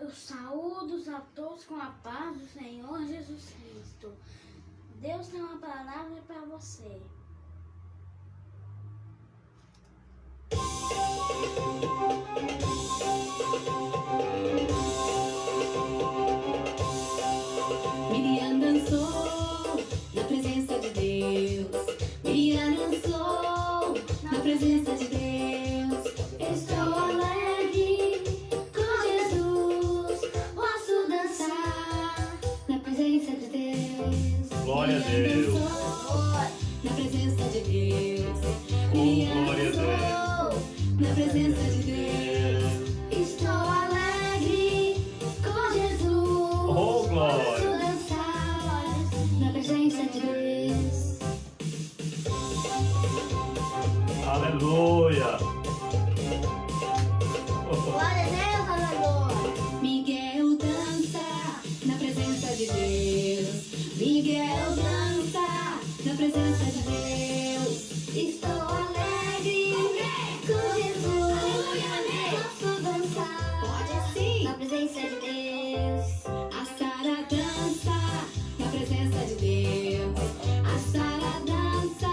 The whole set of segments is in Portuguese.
Eu saúdo a todos com a paz do Senhor Jesus Cristo. Deus tem uma palavra para você. Miriam dançou na presença de Deus. Miriam dançou na presença de Deus. Estou alegre com Jesus. Posso dançar na presença de Deus. Glória a Miriam Deus. dançou na presença de Deus. Oh, Miriam glória a Deus. dançou na presença de Deus. Estou alegre com Jesus. Oh, glória. Posso dançar na presença de Deus. Aleluia. Glória a Deus, aleluia. Miguel dança na presença de Deus. Miguel dança na presença de Deus. Estou alegre com Jesus. Posso dançar. Pode sim. Na presença de Deus. A Sara dança na presença de Deus. A Sara dança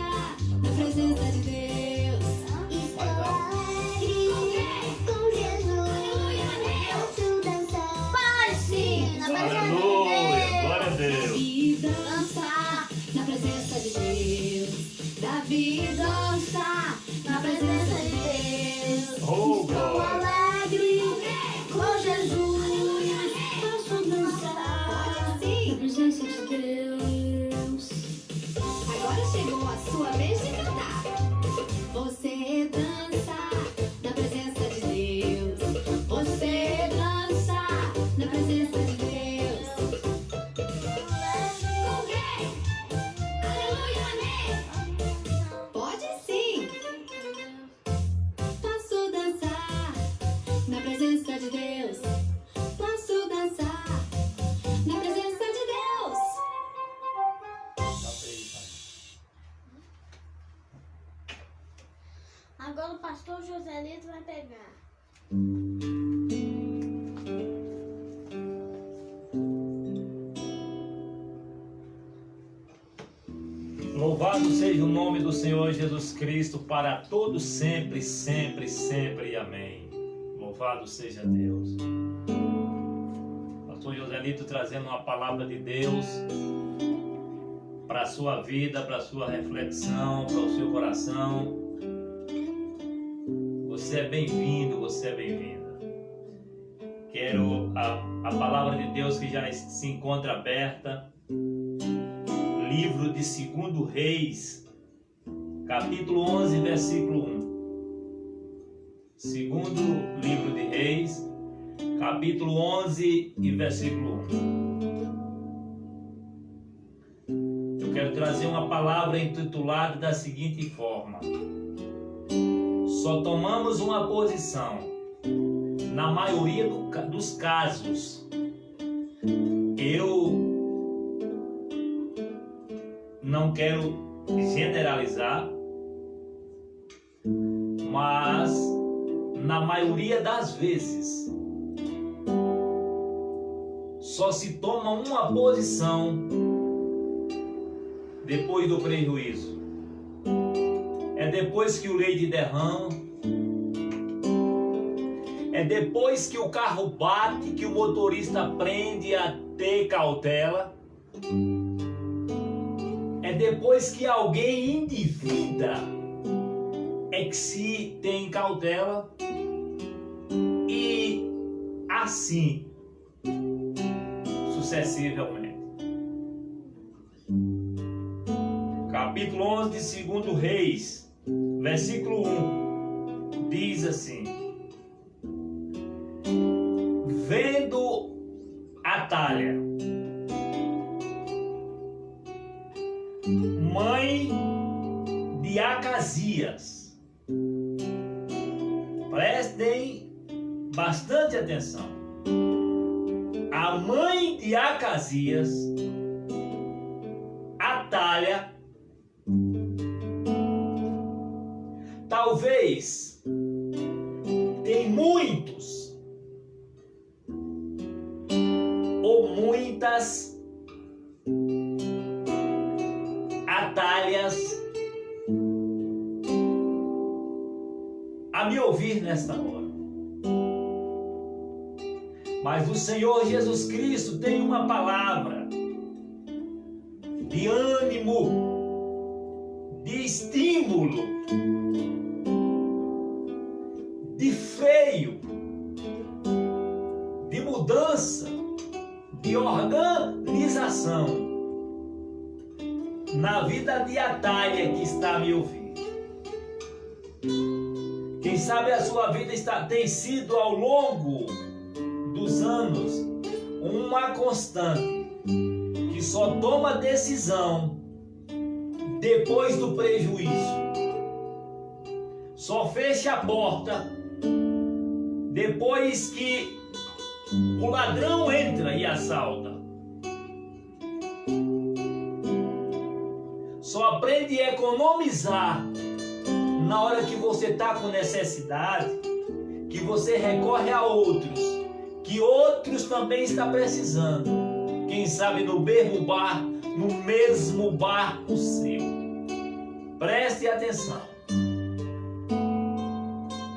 na presença de Deus. Estou alegre com Jesus. Posso dançar. Pode sim, na presença de Aleluia. Glória a Deus. Deus. Davi dança na presença de Deus. Davi dança na presença de Deus. Oh, Estou glória. alegre com Jesus. Posso dançar na presença de Deus. Agora chegou a sua vez de cantar. Você dança na presença de Deus. Você dança na presença de Deus. Com quem? Aleluia, amém. Pode sim. Posso dançar na presença de Deus. Posso dançar na presença de Deus. Agora o pastor Joselito vai pegar. Louvado seja o nome do Senhor Jesus Cristo para todos sempre, sempre, sempre. Amém. Louvado seja Deus. Pastor Joselito trazendo uma palavra de Deus para a sua vida, para a sua reflexão, para o seu coração. Você é bem-vindo, você é bem-vinda. Quero a palavra de Deus que já se encontra aberta. Livro de 2 Reis, capítulo 11, versículo 1. Segundo livro de Reis, capítulo 11 e versículo 1. Eu quero trazer uma palavra intitulada da seguinte forma: só tomamos uma posição na maioria dos casos. Eu não quero generalizar, mas na maioria das vezes só se toma uma posição depois do prejuízo. É depois que o leite derrama, é depois que o carro bate, que o motorista aprende a ter cautela. É depois que alguém endivida é que se tem cautela, e assim sucessivamente. Capítulo 11 de 2 Reis, versículo 1, diz assim: vendo Atalha, mãe de Acasias, prestem bastante atenção. A mãe de Acasias, Atalha, talvez tem muitos ou muitas atalhas a me ouvir nesta hora. Mas o Senhor Jesus Cristo tem uma palavra de ânimo, de estímulo, de freio, de mudança, de organização na vida de Atalha que está a me ouvir. Quem sabe a sua vida tem sido ao longo dos anos uma constante que só toma decisão depois do prejuízo, só fecha a porta depois que o ladrão entra e assalta, só aprende a economizar na hora que você está com necessidade, que você recorre a outros, que outros também estão precisando, quem sabe no mesmo barco seu. Preste atenção.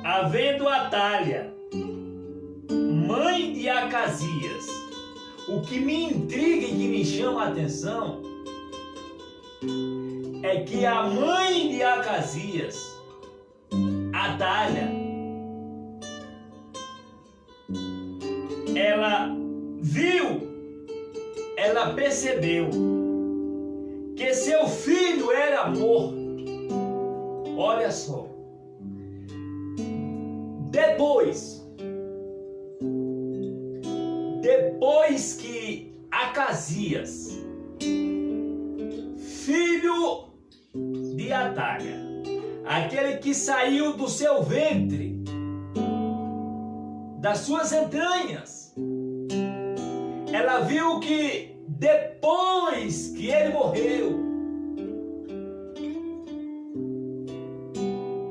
Havendo Atalha, mãe de Acasias, o que me intriga e que me chama a atenção é que a mãe de Acasias, Atalha, ela viu, ela percebeu que seu filho era morto. Olha só. Depois que Acasias, filho de Atalha, aquele que saiu do seu ventre, das suas entranhas, ela viu que depois que ele morreu,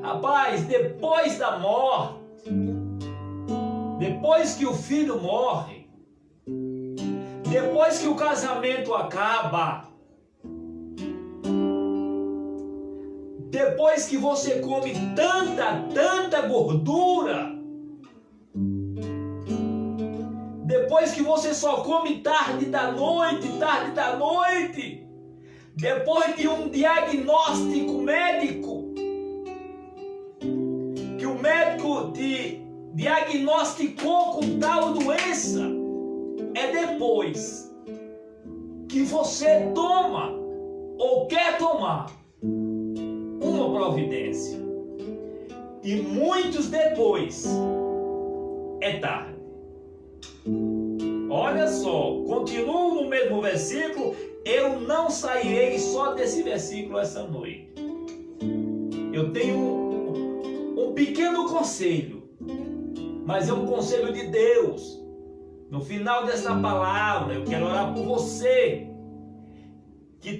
rapaz, depois da morte, depois que o filho morre, depois que o casamento acaba, depois que você come tanta gordura, depois que você só come tarde da noite, depois de um diagnóstico médico, que o médico te diagnosticou com tal doença, é depois que você toma ou quer tomar uma providência. E muitos depois é tarde. Olha só, continuo no mesmo versículo. Eu não sairei só desse versículo essa noite. Eu tenho um pequeno conselho, mas é um conselho de Deus. No final dessa palavra, eu quero orar por você que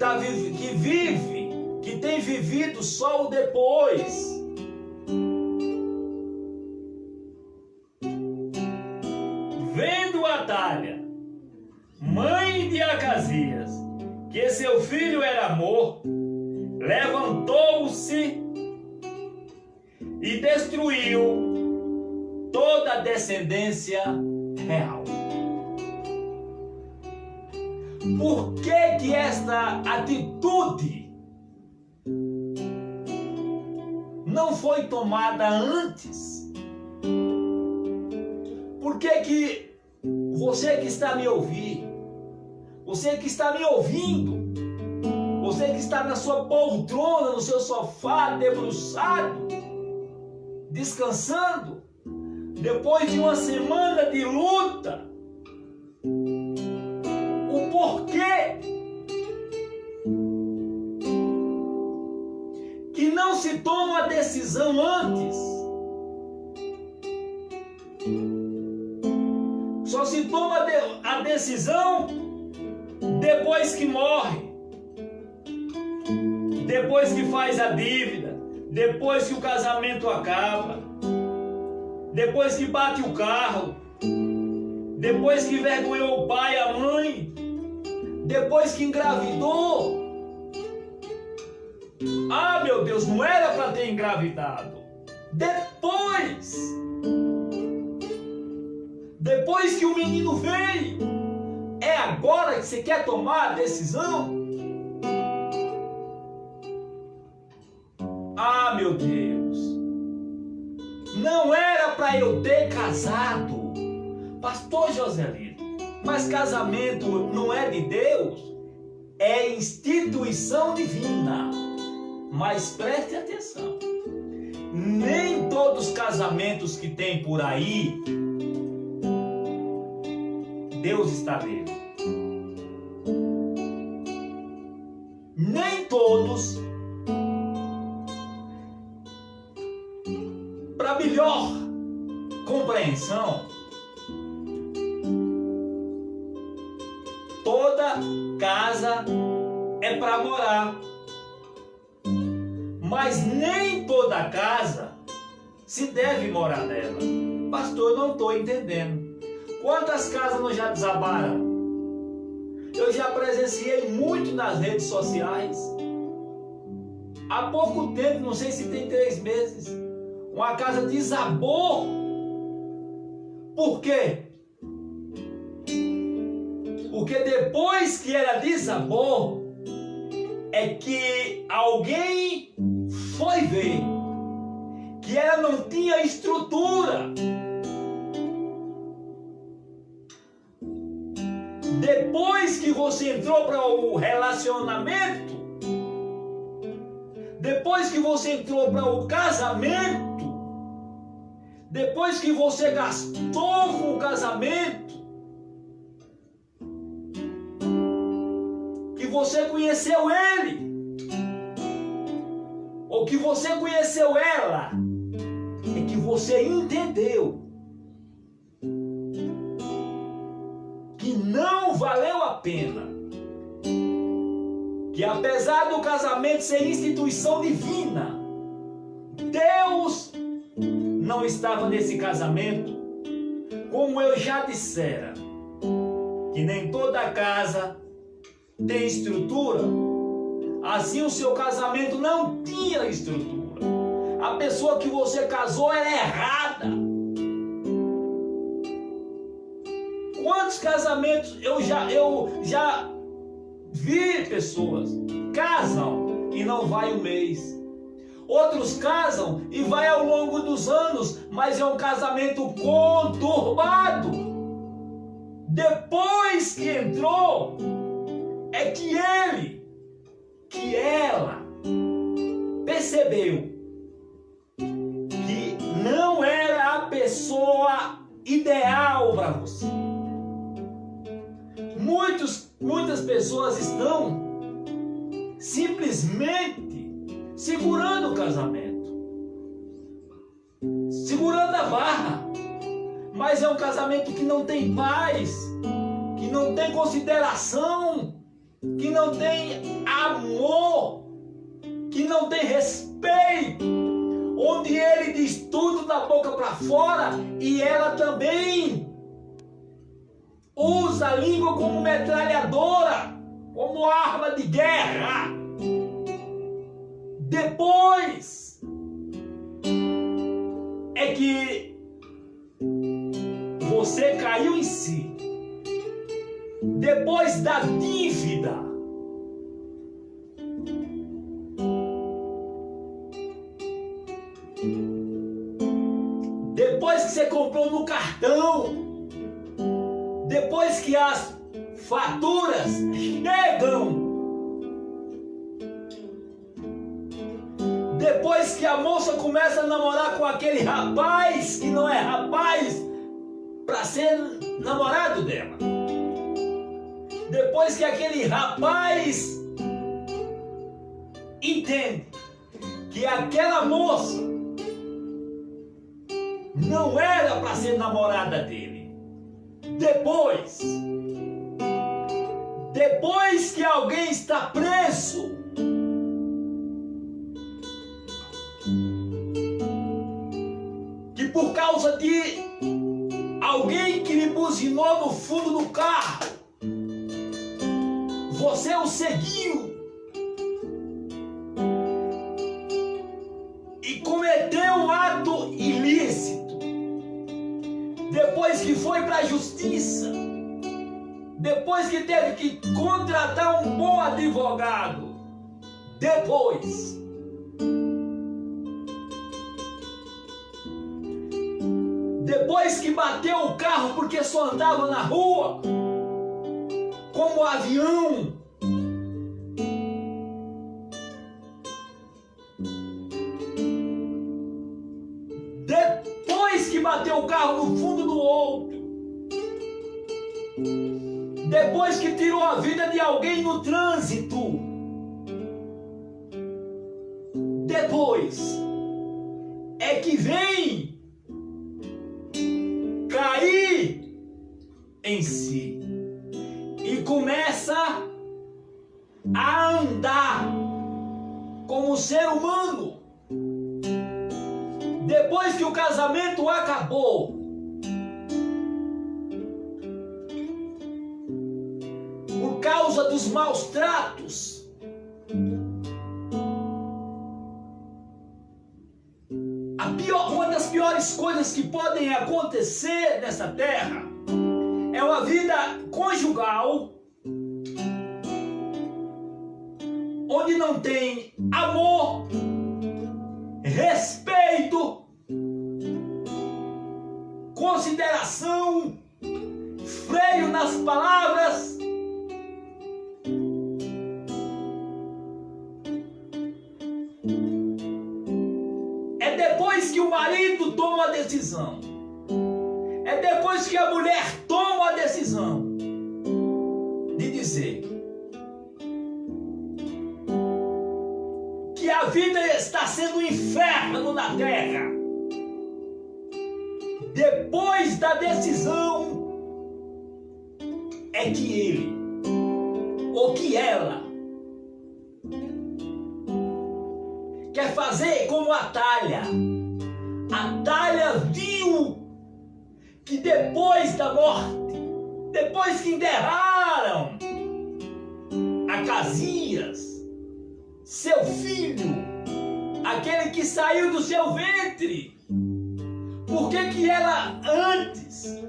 tem vivido só o depois. Vendo Atalha, mãe de Acasias, que seu filho era morto, levantou-se e destruiu toda a descendência real. Por que esta atitude não foi tomada antes? Por que você que está me ouvindo, você que está me ouvindo, você que está na sua poltrona, no seu sofá, debruçado, descansando, depois de uma semana de luta, o porquê que não se toma a decisão antes? Só se toma a decisão depois que morre, depois que faz a dívida, depois que o casamento acaba, depois que bate o carro, depois que envergonhou o pai e a mãe, depois que engravidou. Ah, meu Deus, não era para ter engravidado. Depois que o menino veio, é agora que você quer tomar a decisão? Ah, meu Deus, não era para eu ter casado. Pastor Joselito, mas casamento não é de Deus? É instituição divina. Mas preste atenção, nem todos os casamentos que tem por aí, Deus está nele. Nem todos. Para melhor compreensão, toda casa é para morar, mas nem toda casa se deve morar nela. Pastor, eu não estou entendendo. Quantas casas não já desabaram? Eu já presenciei muito nas redes sociais. Há pouco tempo, não sei se tem 3 meses, uma casa desabou. Por quê? Porque depois que ela desabou, é que alguém foi ver que ela não tinha estrutura. Depois que você entrou para o relacionamento, depois que você entrou para o casamento, depois que você gastou com o casamento, que você conheceu ele, ou que você conheceu ela, é que você entendeu que não valeu a pena, que apesar do casamento ser instituição divina, Deus não estava nesse casamento. Como eu já dissera, que nem toda casa tem estrutura, assim o seu casamento não tinha estrutura. A pessoa que você casou era errada. Quantos casamentos eu já vi pessoas casam e não vai um mês. Outros casam e vai ao longo dos anos, mas é um casamento conturbado. Depois que entrou, é que ela percebeu que não era a pessoa ideal para você. Muitas pessoas estão simplesmente segurando o casamento, segurando a barra, mas é um casamento que não tem paz, que não tem consideração, que não tem amor, que não tem respeito, onde ele diz tudo da boca para fora e ela também usa a língua como metralhadora, como arma de guerra. Depois é que você caiu em si. Depois da dívida, depois que você comprou no cartão, depois que as faturas chegam, depois que a moça começa a namorar com aquele rapaz que não é rapaz para ser namorado dela, depois que aquele rapaz entende que aquela moça não era para ser namorada dele, depois que alguém está preso, que por causa de alguém que lhe buzinou no fundo do carro. Você o seguiu e cometeu um ato ilícito. Depois que foi para a justiça, depois que teve que contratar um bom advogado, depois que bateu o carro porque só andava na rua, como avião, depois que bateu o carro no fundo do outro, depois que tirou a vida de alguém no trânsito, depois é que vem cair em si e começa a andar como ser humano. Depois que o casamento acabou, por causa dos maus tratos, uma das piores coisas que podem acontecer nessa terra é uma vida conjugal onde não tem amor, respeito, consideração, freio nas palavras. É depois que o marido toma a decisão, é depois que a mulher toma a decisão de dizer que a vida está sendo um inferno na terra. Depois da decisão é que ele ou que ela quer fazer como a Talha. A Talha viu que depois da morte, depois que enterraram Acasias, seu filho, aquele que saiu do seu ventre, por que ela antes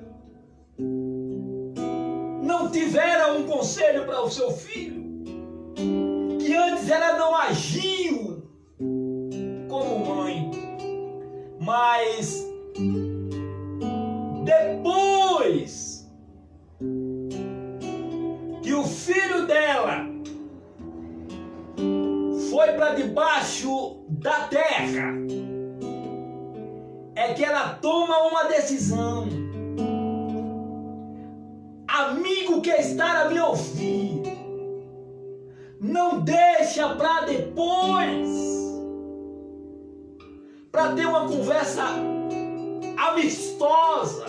não tivera um conselho para o seu filho? Que antes ela não agiu como mãe, mas depois que o filho dela foi para debaixo da terra, é que ela toma uma decisão. Amigo que está a me ouvir, não deixa para depois, para ter uma conversa amistosa,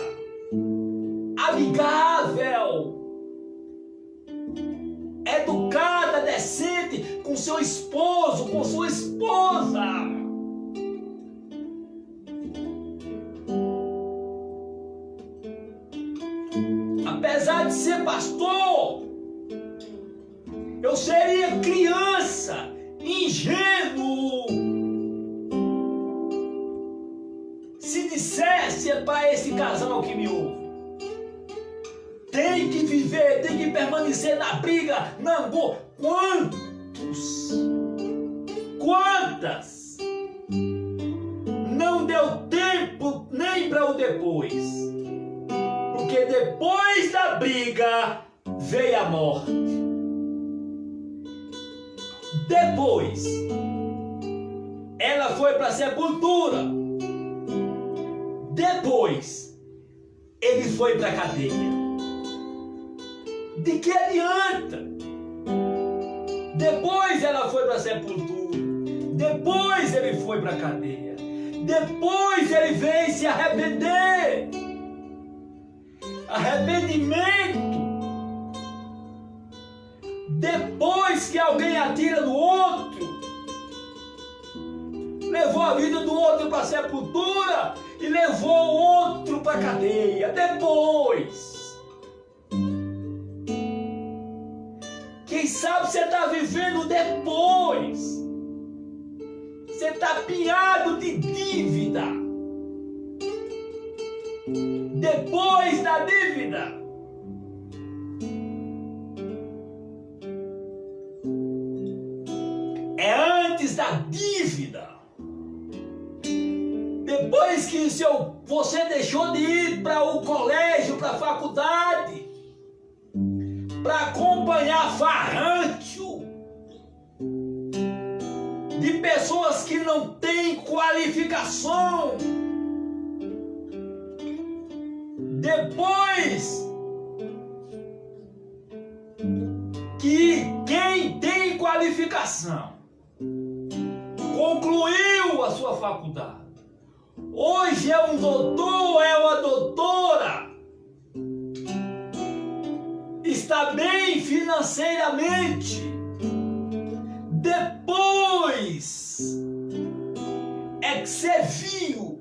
amigável, educada, decente com seu esposo, com sua esposa. Apesar de ser pastor, eu seria criança, ingênuo, se dissesse para esse casal que me ouve: tem que viver, tem que permanecer na briga, na angústia. Quantas não deu tempo nem para o depois? Porque depois da briga veio a morte. Depois ela foi para a sepultura. Depois ele foi para a cadeia. De que adianta? Depois ela foi para a sepultura. Depois ele foi para a cadeia. Depois ele veio se arrepender. Arrependimento. Depois que alguém atira no outro, levou a vida do outro para a sepultura, e levou outro para a cadeia. Depois, quem sabe você está vivendo depois. Você está apinhado de dívida. Depois da dívida. É antes da dívida. Depois que você deixou de ir para o colégio, para a faculdade, para acompanhar farrancho de pessoas que não têm qualificação. Depois que quem tem qualificação concluiu a sua faculdade, hoje é um doutor, é uma doutora, está bem financeiramente. Depois é que você viu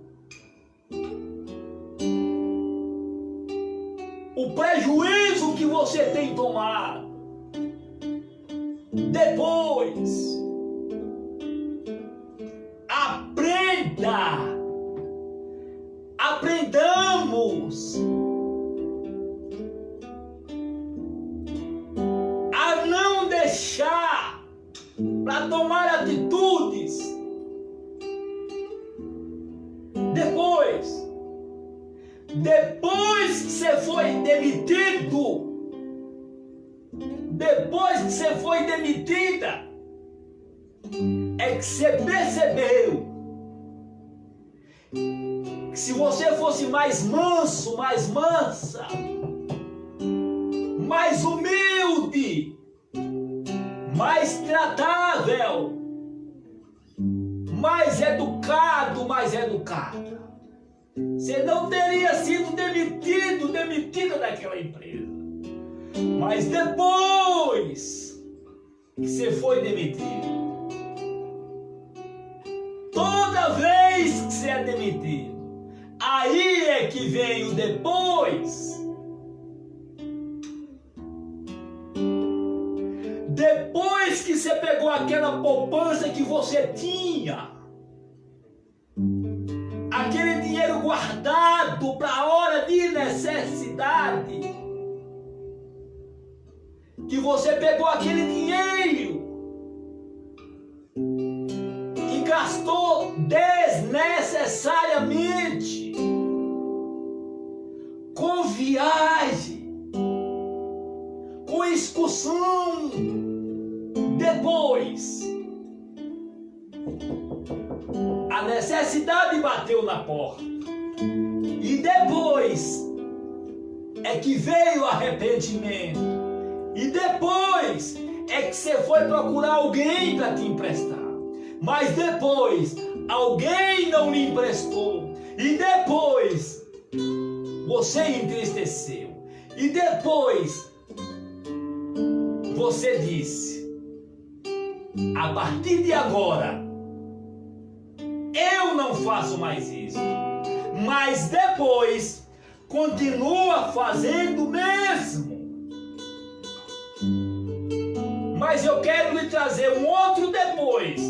o prejuízo que você tem tomado. Depois, aprendamos a não deixar para tomar atitudes. Depois que você foi demitido, depois que você foi demitida, é que você percebeu que se você fosse mais manso, mais mansa, mais humilde, mais tratável, mais educado, mais educada, você não teria sido demitida daquela empresa. Mas depois que você foi demitido, toda vez que você é demitido, aí é que vem o depois. Depois que você pegou aquela poupança que você tinha, aquele dinheiro guardado para a hora de necessidade, que você pegou aquele dinheiro e gastou desnecessariamente com viagem, com excursão. Depois, a necessidade bateu na porta. E depois é que veio o arrependimento. E depois é que você foi procurar alguém para te emprestar. Mas depois alguém não lhe emprestou. E depois você entristeceu. E depois você disse: a partir de agora eu não faço mais isso. Mas depois continua fazendo o mesmo. Mas eu quero lhe trazer um outro depois.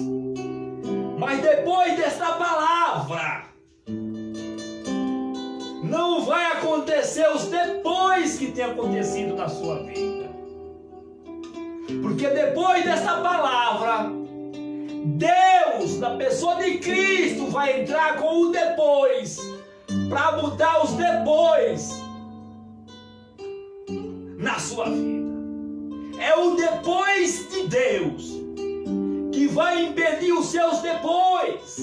Mas depois desta palavra, não vai acontecer os depois que tem acontecido na sua vida. Porque depois desta palavra, Deus, na pessoa de Cristo, vai entrar com o depois, para mudar os depois na sua vida. É o depois de Deus que vai impedir os seus depois.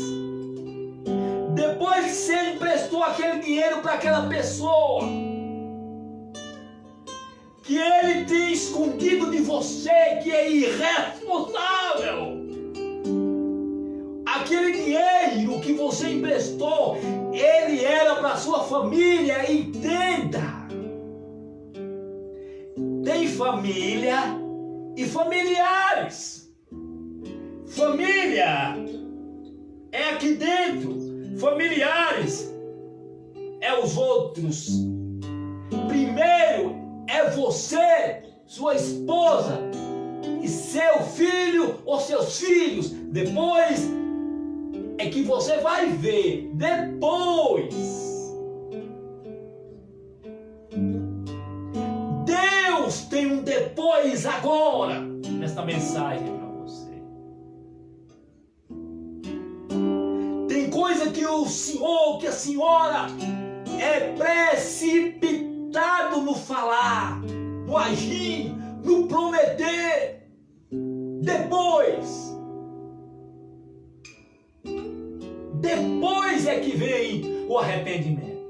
Depois que você emprestou aquele dinheiro para aquela pessoa, que ele tem escondido de você, que é irresponsável. Aquele dinheiro que você emprestou, ele era para sua família. Entenda. Tem família e familiares. Família é aqui dentro. Familiares é os outros. Primeiro é você, sua esposa e seu filho ou seus filhos. Depois é que você vai ver. Depois. Deus tem um depois agora nesta mensagem para você. Tem coisa que o senhor, que a senhora é precipitado no falar, no agir, no prometer. Depois é que vem o arrependimento.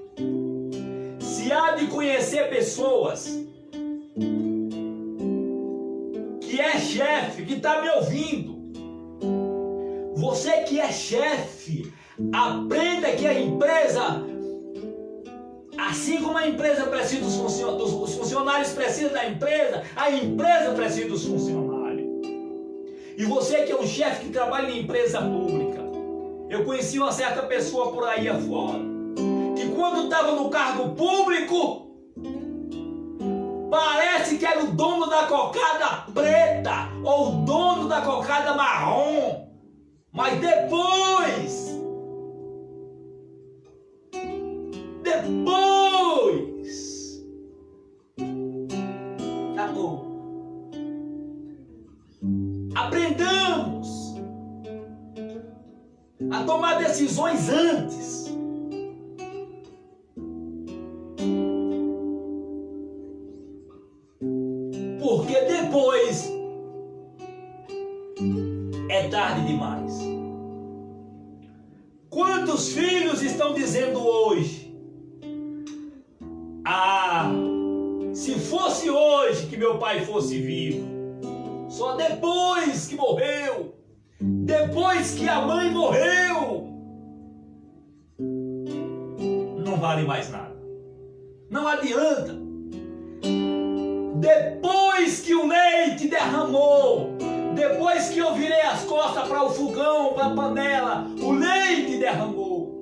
Se há de conhecer pessoas que é chefe, que está me ouvindo, você que é chefe, aprenda que a empresa, assim como a empresa precisa dos funcionários, os funcionários precisam da empresa, a empresa precisa dos funcionários. E você que é um chefe que trabalha em empresa pública, eu conheci uma certa pessoa por aí afora, que quando estava no cargo público, parece que era o dono da cocada preta ou o dono da cocada marrom. Mas depois aprendamos a tomar decisões antes. Porque depois é tarde demais. Quantos filhos estão dizendo hoje: ah, se fosse hoje que meu pai fosse vivo, só depois que morreu, depois que a mãe morreu, não vale mais nada. Não adianta. Depois que o leite derramou, depois que eu virei as costas para o fogão, para a panela, o leite derramou.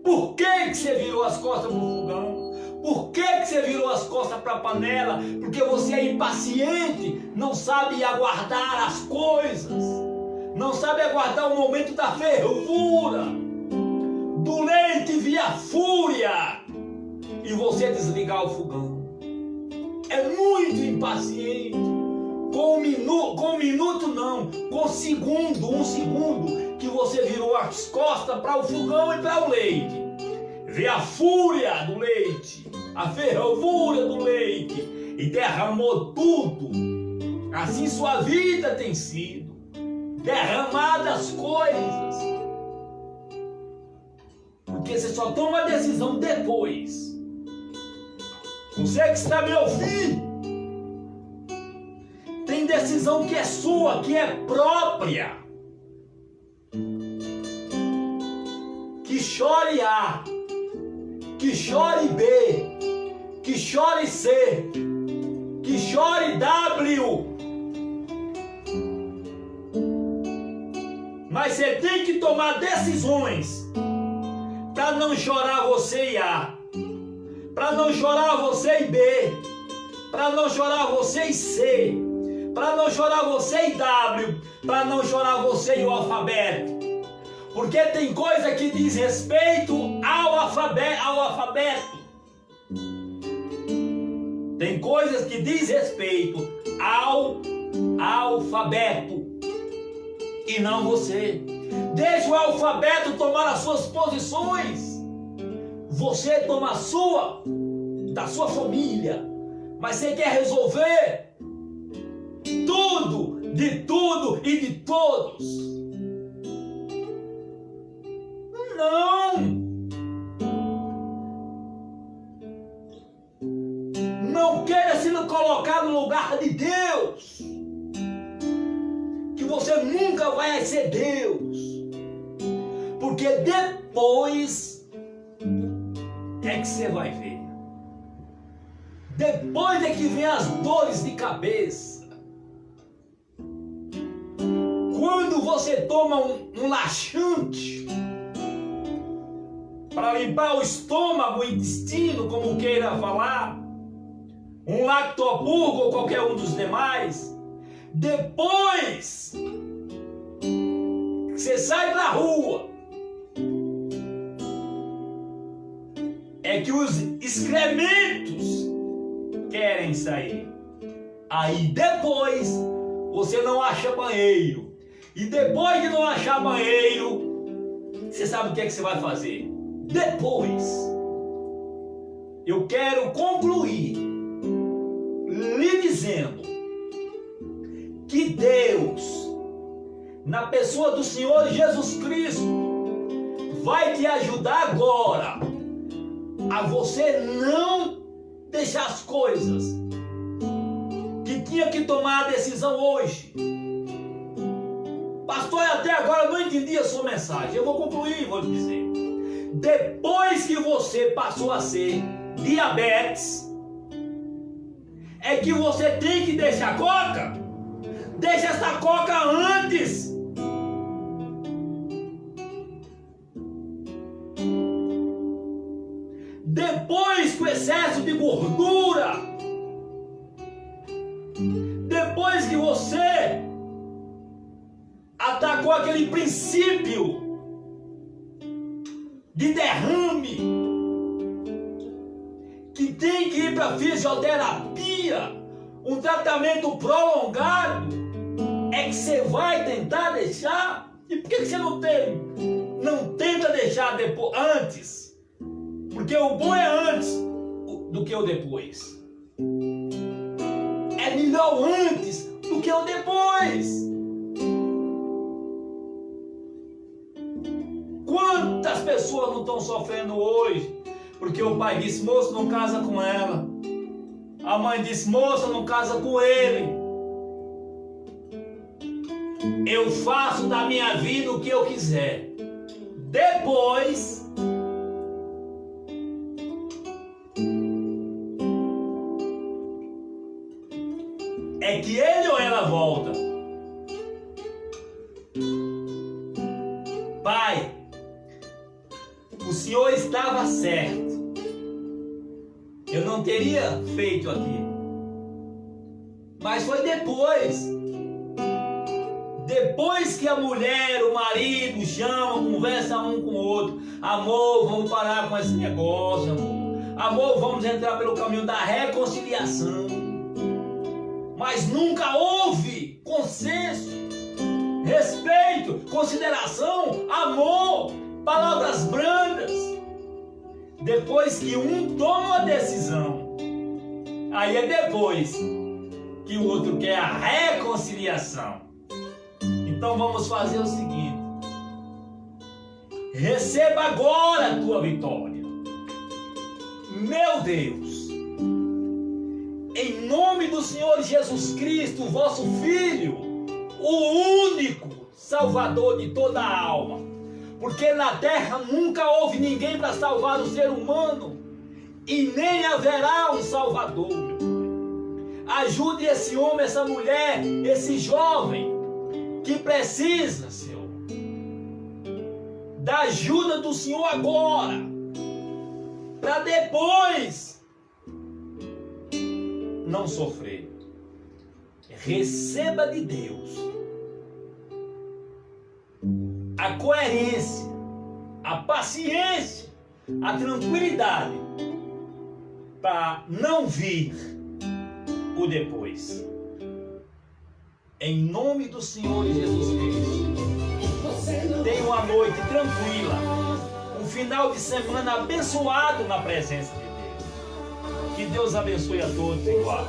Por que você virou as costas para o fogão? Por que você virou as costas para a panela? Porque você é impaciente, não sabe aguardar as coisas, não sabe aguardar o momento da fervura, do leite vir a fúria e você desligar o fogão. É muito impaciente. Com um minuto não, com um segundo que você virou as costas para o fogão e para o leite. Vê a fúria do leite, a fervura do leite e derramou tudo. Assim sua vida tem sido. Derramadas coisas. Porque você só toma a decisão depois. Você que está me ouvindo, tem decisão que é sua, que é própria. Que chore A, que chore B, que chore C, que chore W. Mas você tem que tomar decisões para não chorar você e A, para não chorar você e B, para não chorar você e C, para não chorar você e W, para não chorar você e o alfabeto. Porque tem coisa que diz respeito ao alfabeto. Tem coisas que diz respeito ao alfabeto e não você. Deixa o alfabeto tomar as suas posições. Você toma a sua, da sua família, mas você quer resolver tudo, de tudo e de todos. Não! Não queira se colocar no lugar de Deus, que você nunca vai ser Deus, porque depois é que você vai ver. Depois é que vem as dores de cabeça. Quando você toma um laxante, para limpar o estômago, o intestino, como queira falar, um lactopurgo ou qualquer um dos demais. Depois que você sai pra rua, é que os excrementos querem sair. Aí depois você não acha banheiro. E depois de não achar banheiro, você sabe o que é que você vai fazer? Depois, eu quero concluir lhe dizendo que Deus, na pessoa do Senhor Jesus Cristo, vai te ajudar agora a você não deixar as coisas que tinha que tomar a decisão hoje. Pastor, até agora eu não entendi a sua mensagem. Eu vou concluir e vou lhe dizer. Depois que você passou a ser diabetes, é que você tem que deixar a coca. Deixa essa coca antes. Depois que o excesso de gordura, depois que você atacou aquele princípio de derrame, que tem que ir para fisioterapia, um tratamento prolongado, é que você vai tentar deixar. E por que você não tenta deixar depois, antes? Porque o bom é antes do que o depois. É melhor antes do que o depois. Quantas pessoas não estão sofrendo hoje? Porque o pai disse, moço, não casa com ela. A mãe disse, moça, não casa com ele. Eu faço da minha vida o que eu quiser. Depois, é que ele ou ela volta. Pai, o Senhor estava certo. Eu não teria feito aquilo. Mas foi depois. Depois que a mulher, o marido chamam, conversa um com o outro. Amor, vamos parar com esse negócio, amor. Amor, vamos entrar pelo caminho da reconciliação. Mas nunca houve consenso, respeito, consideração, amor, palavras brandas. Depois que um toma a decisão, aí é depois que o outro quer a reconciliação. Então vamos fazer o seguinte: receba agora a tua vitória. Meu Deus, em nome do Senhor Jesus Cristo, vosso Filho, o único Salvador de toda a alma, porque na terra nunca houve ninguém para salvar o ser humano e nem haverá um Salvador. Ajude esse homem, essa mulher, esse jovem que precisa, Senhor, da ajuda do Senhor agora, para depois não sofrer. Receba de Deus a coerência, a paciência, a tranquilidade para não vir o depois. Em nome do Senhor Jesus Cristo, tenha uma noite tranquila, um final de semana abençoado na presença de Deus. Que Deus abençoe a todos igual.